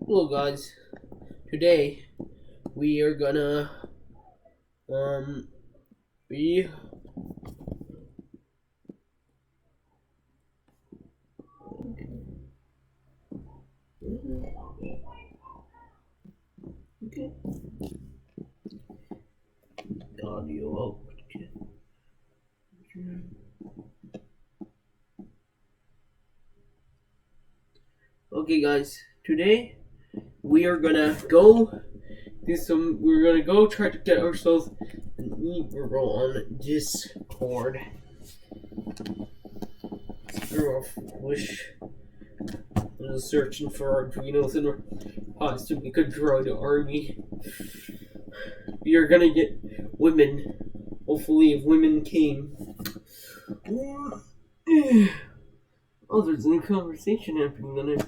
Hello guys, today we are gonna be okay. Audio out. Okay guys, today we are gonna go we're gonna go try to get ourselves an e-girl on Discord. Girl, wish I was searching for Arduinos and pods so we could join the army. We are gonna get women. Hopefully, if women came. Oh, there's a new conversation happening on it.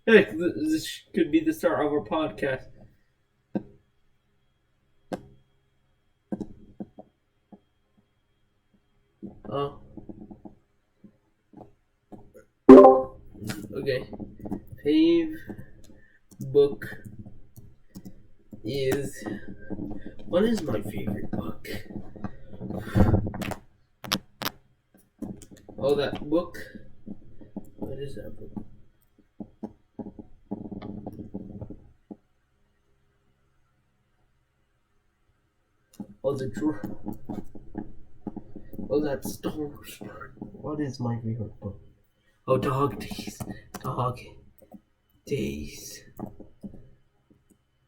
Heck, this could be the start of our podcast. Okay. Book is. What is my favorite book? Oh, that book. What is that book? Oh, the drawer. Oh, that Star Wars. What is my favorite book? Oh, Dog Days. Dog Days.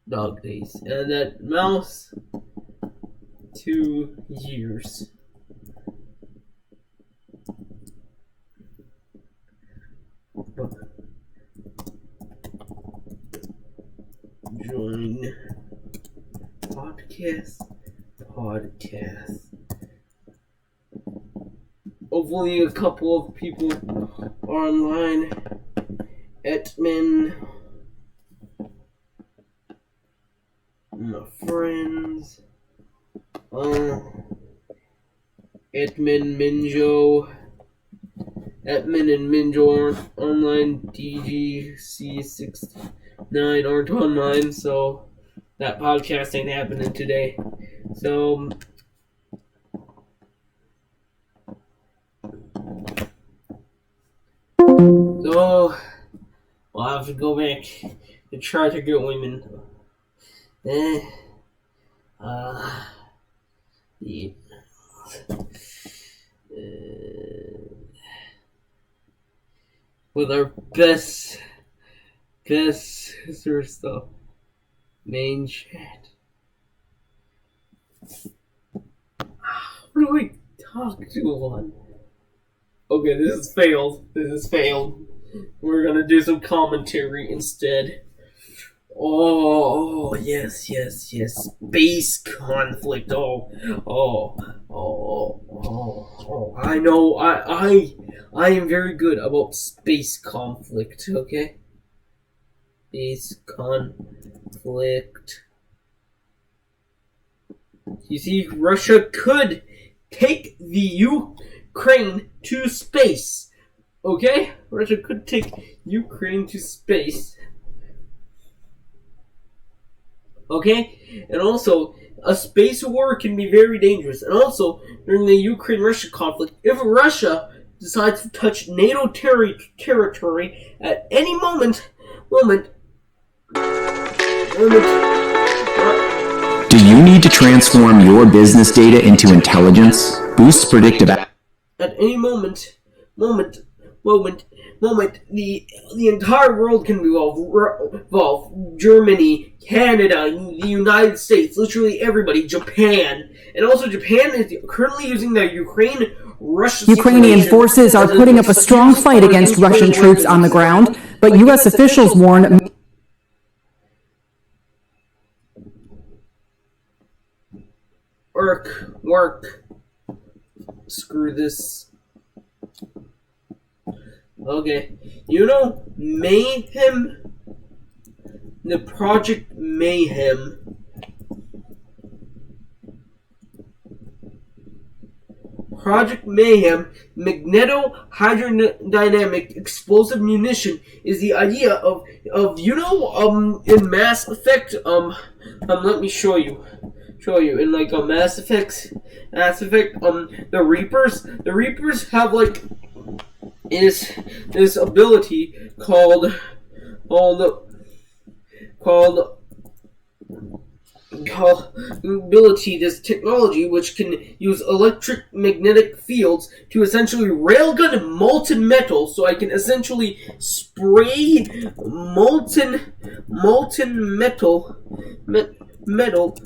Dog Days. And that mouse. 2 years. Join podcast. Hopefully a couple of people are online. Etman, my friends, Etman and Minjo aren't online. DGC69 aren't online, so that podcast ain't happening today. So I'll have to go back and try to get women. Yeah. With our best sort of stuff. Main chat. What do I talk to on? Okay, this has failed. We're gonna do some commentary instead. Oh, yes. Space conflict. I know. I am very good about space conflict. Okay. Space conflict. You see, Russia could take the Ukraine to space. Okay? Russia could take Ukraine to space. Okay? And also, a space war can be very dangerous. And also, during the Ukraine-Russia conflict, if Russia decides to touch NATO territory at any moment. Do you need to transform your business data into intelligence? Boost predictive. At any moment, the entire world can evolve. Germany, Canada, the United States, literally everybody, Japan. And also Japan is currently using the Ukrainian forces are putting up a strong fight against Russian troops on the ground, but U.S. officials warn... Work. Screw this. Okay. You know, Mayhem? The Project Mayhem. Project Mayhem magnetohydrodynamic explosive munition is the idea of in Mass Effect let me show you in like a Mass Effect the Reapers have like is this ability called this technology which can use electromagnetic fields to essentially railgun molten metal, so I can essentially spray molten metal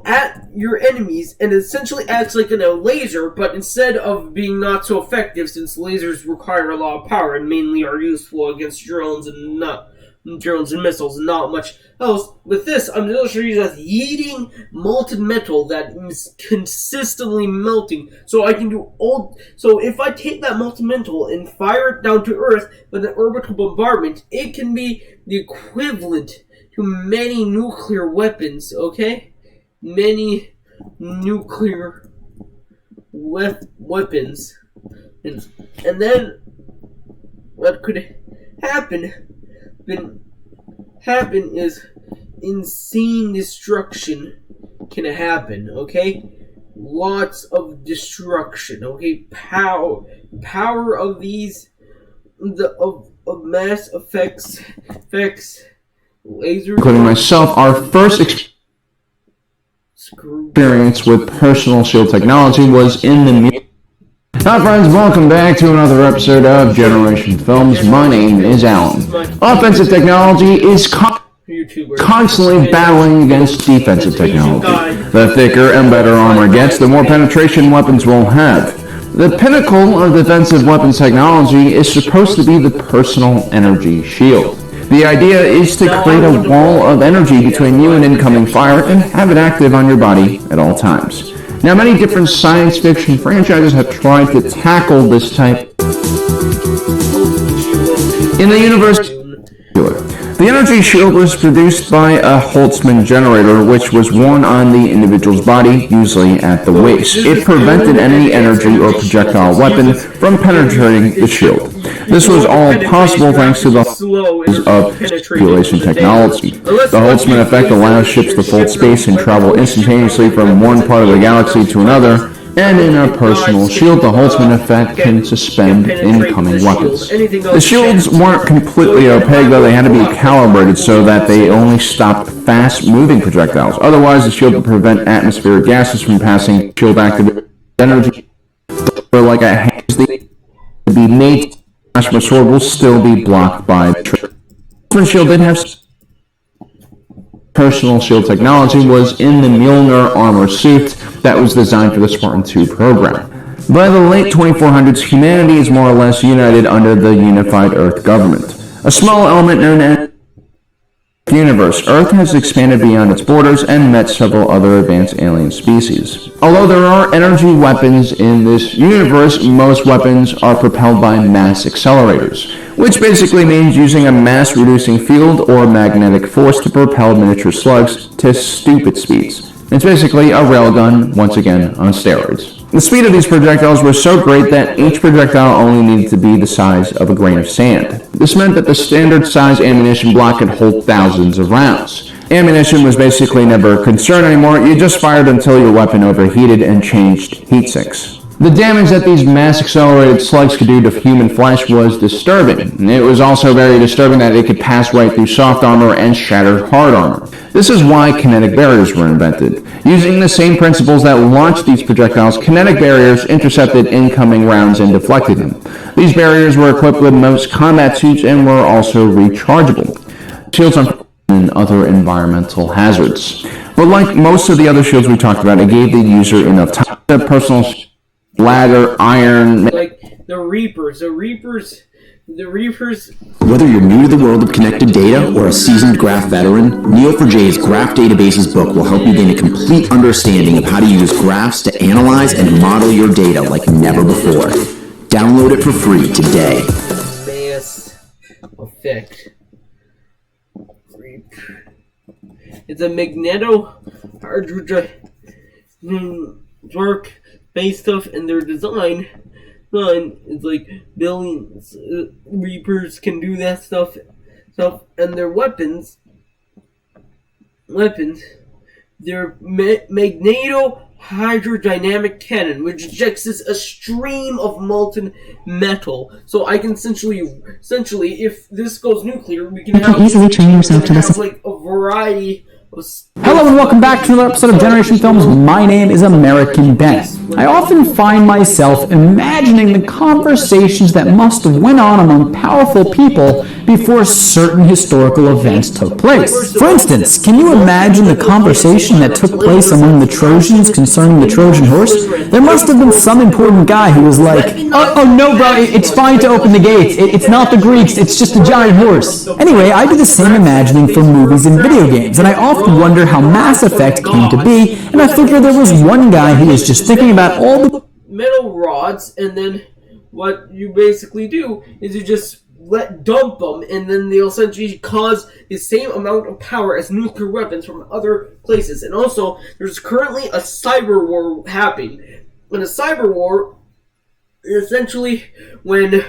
at your enemies, and it essentially acts like a laser, but instead of being not so effective, since lasers require a lot of power and mainly are useful against drones and missiles and not much else. With this, I'm literally just yeeting molten metal that is consistently melting. So I can do so if I take that molten metal and fire it down to Earth with an orbital bombardment, it can be the equivalent to many nuclear weapons, okay? Many nuclear weapons. And then what could happen is insane destruction can happen, okay? Lots of destruction, okay? Power of these of mass effects lasers, including myself, our first experience with personal shield technology was in the Hi friends, welcome back to another episode of Generation Films. My name is Alan. Offensive technology is constantly battling against defensive technology. The thicker and better armor gets, the more penetration weapons will have. The pinnacle of defensive weapons technology is supposed to be the personal energy shield. The idea is to create a wall of energy between you and incoming fire and have it active on your body at all times. Now, many different science fiction franchises have tried to tackle this type. In the universe, the energy shield was produced by a Holtzman generator, which was worn on the individual's body, usually at the waist. It prevented any energy or projectile weapon from penetrating the shield. This was all possible thanks to the of circulation technology. The Holtzman effect allows ships to fold space and travel instantaneously from one part of the galaxy to another, and in a personal shield, the Holtzman effect can suspend incoming weapons. The shields weren't completely opaque, though they had to be calibrated so that they only stopped fast-moving projectiles. Otherwise, the shield would prevent atmospheric gases from passing shield-activated energy. For like a hazy to be made, the sword will still be blocked by the trigger. The Holtzman shield did have personal shield technology was in the Mjolnir armor suit that was designed for the Spartan 2 program. By the late 2400s, humanity is more or less united under the unified Earth government. A small element known as the universe, Earth has expanded beyond its borders and met several other advanced alien species. Although there are energy weapons in this universe, most weapons are propelled by mass accelerators, which basically means using a mass-reducing field or magnetic force to propel miniature slugs to stupid speeds. It's basically a railgun, once again, on steroids. The speed of these projectiles was so great that each projectile only needed to be the size of a grain of sand. This meant that the standard size ammunition block could hold thousands of rounds. Ammunition was basically never a concern anymore. You just fired until your weapon overheated and changed heat sinks. The damage that these mass-accelerated slugs could do to human flesh was disturbing. It was also very disturbing that it could pass right through soft armor and shatter hard armor. This is why kinetic barriers were invented. Using the same principles that launched these projectiles, kinetic barriers intercepted incoming rounds and deflected them. These barriers were equipped with most combat suits and were also rechargeable. Shields and other environmental hazards. But like most of the other shields we talked about, it gave the user enough time to personal ladder, iron... Like the Reapers. Whether you're new to the world of connected data or a seasoned graph veteran, Neo4j's Graph Databases book will help you gain a complete understanding of how to use graphs to analyze and model your data like never before. Download it for free today. Mass effect. It's a magnetohydrodynamic stuff, and their design is like billions. Reapers can do that stuff, and their weapons, their magneto-hydrodynamic cannon, which ejects a stream of molten metal. So I can essentially, if this goes nuclear, we can have easily train yourself to listen. like a variety. Hello and welcome back to another episode of Generation Films. My name is American Ben. I often find myself imagining the conversations that must have went on among powerful people before certain historical events took place. For instance, can you imagine the conversation that took place among the Trojans concerning the Trojan horse? There must have been some important guy who was like, oh no bro, it's fine to open the gates. It's not the Greeks, it's just a giant horse. Anyway, I do the same imagining for movies and video games, and I often wonder how Mass Effect came to be, and I figure there was one guy who was just thinking about all the metal rods, and then what you basically do is you just dump them, and then they'll essentially cause the same amount of power as nuclear weapons from other places. And also, there's currently a cyber war happening. And a cyber war essentially when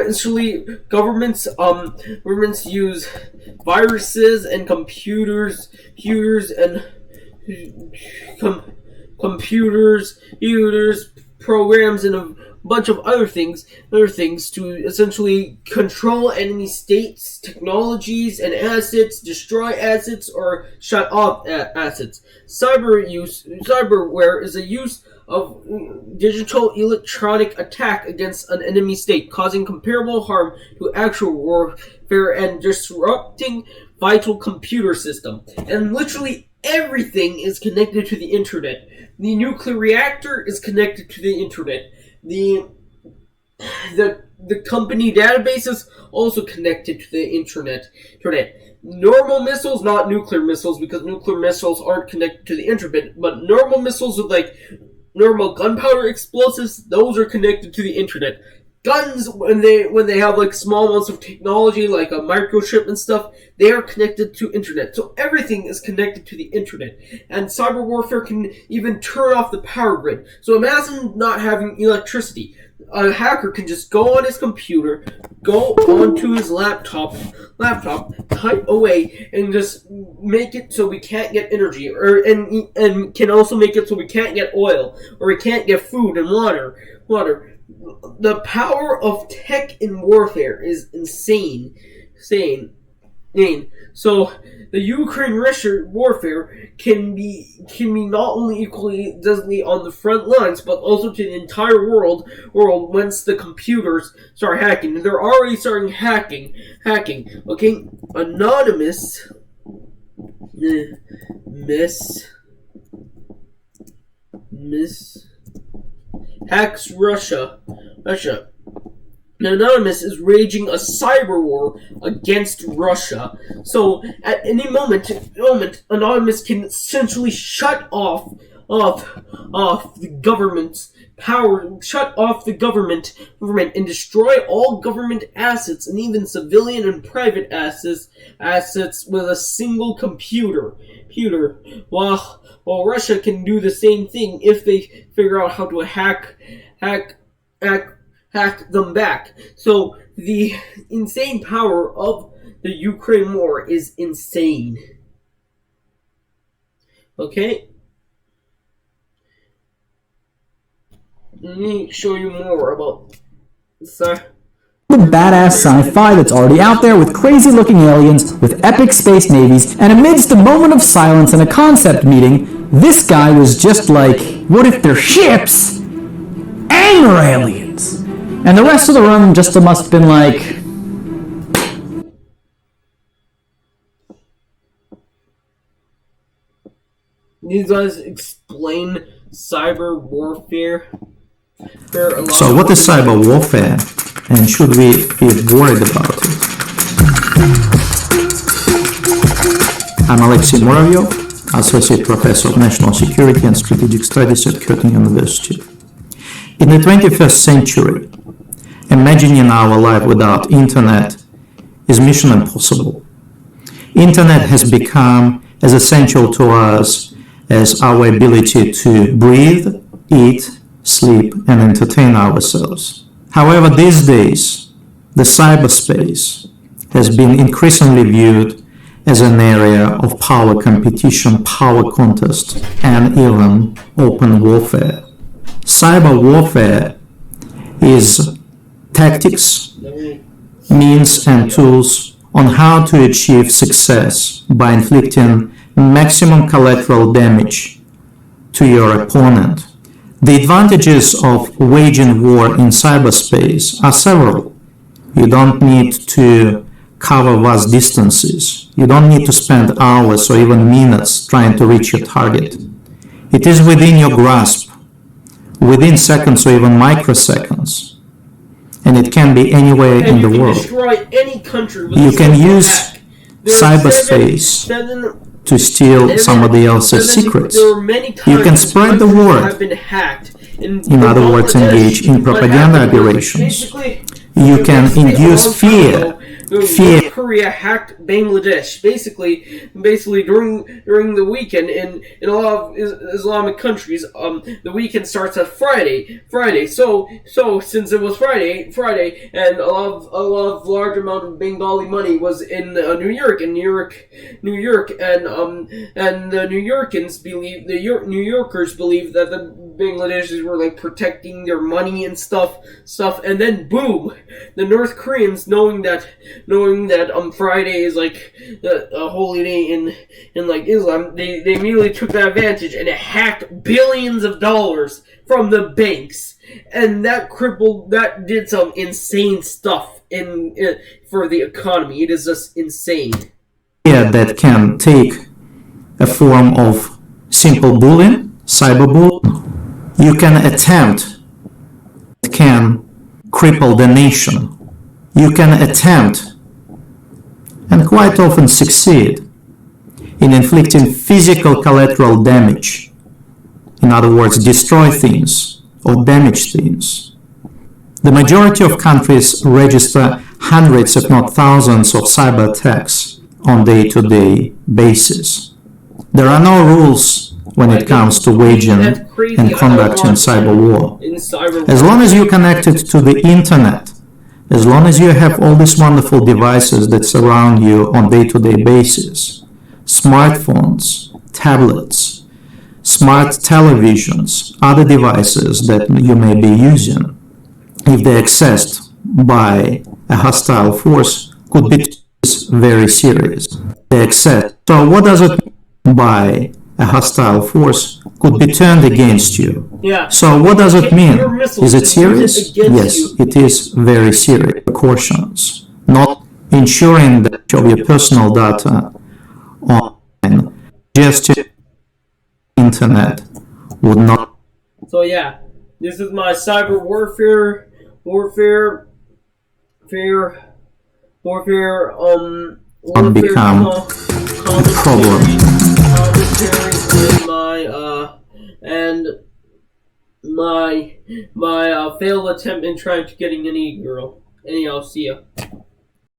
essentially governments use viruses and computers and computers, programs, and a bunch of other things to essentially control enemy states, technologies, and assets, destroy assets, or shut off assets. Cyberware is a use of digital electronic attack against an enemy state, causing comparable harm to actual warfare and disrupting vital computer system. And literally everything is connected to the internet. The nuclear reactor is connected to the internet. The company database is also connected to the internet. Normal missiles, not nuclear missiles, because nuclear missiles aren't connected to the internet, but normal missiles with like normal gunpowder explosives, those are connected to the internet. Guns, when they have like small amounts of technology, like a microchip and stuff, they are connected to internet. So everything is connected to the internet. And cyber warfare can even turn off the power grid. So imagine not having electricity. A hacker can just go on his computer, go onto his laptop, type away, and just make it so we can't get energy, and can also make it so we can't get oil, or we can't get food and water. The power of tech in warfare is insane. So the Ukraine-Russia warfare can be not only equally deadly on the front lines, but also to the entire world once the computers start hacking. And they're already starting hacking. Okay, Anonymous hacks Russia. Anonymous is waging a cyber war against Russia. So at any moment, Anonymous can essentially shut off the government's power, shut off the government, and destroy all government assets and even civilian and private assets with a single computer. While Russia can do the same thing if they figure out how to hack them back. So the insane power of the Ukraine war is insane. Okay? Let me show you more about the badass sci-fi that's already out there, with crazy-looking aliens, with epic space navies, and amidst a moment of silence and a concept meeting, this guy was just like, what if they're ships and they're aliens? And the rest of the room just must have been like, these guys explain cyber warfare. So what is cyber warfare, and should we be worried about it? I'm Alexei Muravyev, Associate Professor of National Security and Strategic Studies at Curtin University. In the 21st century, imagining our life without internet is mission impossible. Internet has become as essential to us as our ability to breathe, eat, sleep, and entertain ourselves. However, these days, the cyberspace has been increasingly viewed as an area of power competition, power contest, and even open warfare. Cyber warfare is tactics, means, and tools on how to achieve success by inflicting maximum collateral damage to your opponent. The advantages of waging war in cyberspace are several. You don't need to cover vast distances. You don't need to spend hours or even minutes trying to reach your target. It is within your grasp, within seconds or even microseconds, and it can be anywhere in the world. Destroy any country with You a can simple use hack. cyberspace to steal somebody else's secrets. You can spread the word. In other words, engage in propaganda operations. You can induce fear. North Korea hacked Bangladesh. Basically during the weekend in a lot of Islamic countries, the weekend starts at Friday. So since it was Friday, and a lot of large amount of Bengali money was in New York, and the New Yorkers believe that the Bangladeshis were like protecting their money and stuff, and then boom, the North Koreans knowing that Friday is like a holy day in like Islam, they immediately took that advantage and it hacked billions of dollars from the banks, and that did some insane stuff for the economy. It is just insane. Yeah, that can take a form of simple bullying, cyberbullying. You can attempt, it can cripple the nation. You can attempt, and quite often succeed, in inflicting physical collateral damage. In other words, destroy things or damage things. The majority of countries register hundreds, if not thousands, of cyber attacks on day-to-day basis. There are no rules when it comes to waging and conducting cyber war. As long as you're connected to the internet, as long as you have all these wonderful devices that surround you on day-to-day basis, smartphones, tablets, smart televisions, other devices that you may be using, if they're accessed by a hostile force, could be very serious. So what does it mean by a hostile force could be turned against you? Yeah. So what does it mean? Is it serious? Yes, it is very serious. Precautions. Not ensuring that of your personal data online, just internet would not. So yeah, this is my cyber warfare become a problem. My failed attempt in trying to getting any girl. Anyhow, see ya.